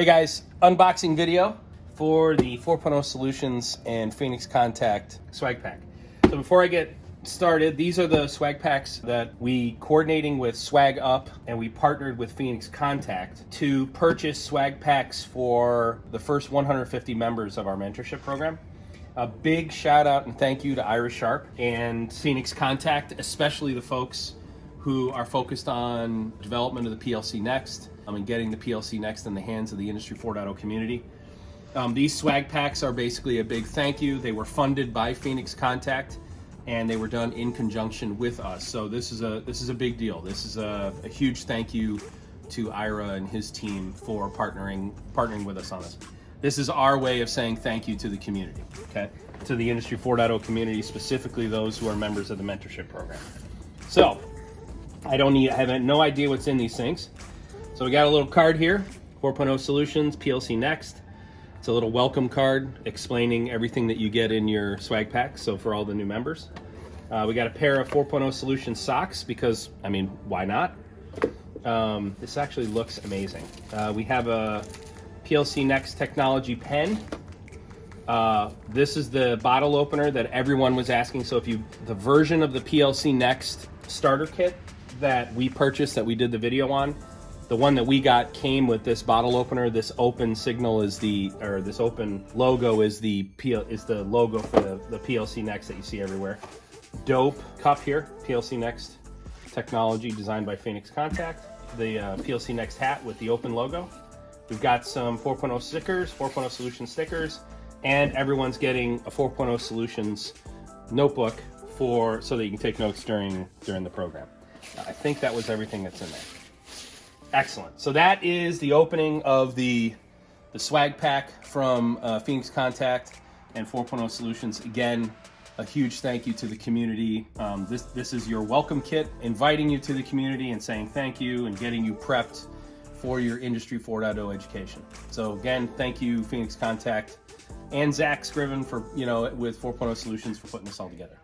Hey guys, unboxing video for the 4.0 Solutions and Phoenix Contact Swagpack. So before I get started, these are the Swagpacks that we coordinating with Swag Up, and we partnered with Phoenix Contact to purchase Swagpacks for the first 150 members of our mentorship program. A big shout out and thank you to Ira Sharp and Phoenix Contact, especially the folks who are focused on development of the PLC Next and getting the PLC Next in the hands of the Industry 4.0 community. These swag packs are basically a big thank you. They were funded by Phoenix Contact and they were done in conjunction with us. So this is a big deal. This is a huge thank you to Ira and his team for partnering with us on this. This is our way of saying thank you to the community, okay? To the Industry 4.0 community, specifically those who are members of the mentorship program. So I have no idea what's in these things. So we got a little card here, 4.0 Solutions, PLC Next. It's a little welcome card explaining everything that you get in your swag pack, so for all the new members. We got a pair of 4.0 Solutions socks because, I mean, why not? This actually looks amazing. We have a PLC Next technology pen. This is the bottle opener that everyone was asking. So the version of the PLC Next starter kit that we purchased, that we did the video on, the one that we got came with this bottle opener. This open signal this open logo is the logo for the PLC Next that you see everywhere. Dope cup here, PLC Next technology designed by Phoenix Contact. The PLC Next hat with the open logo. We've got some 4.0 stickers, 4.0 Solutions stickers, and everyone's getting a 4.0 Solutions notebook so that you can take notes during the program. I think that was everything that's in there. Excellent. So that is the opening of the swag pack from Phoenix Contact and 4.0 Solutions. Again, a huge thank you to the community. This is your welcome kit, inviting you to the community and saying thank you and getting you prepped for your Industry 4.0 education. So again, thank you Phoenix Contact and Zach Scriven for with 4.0 Solutions for putting this all together.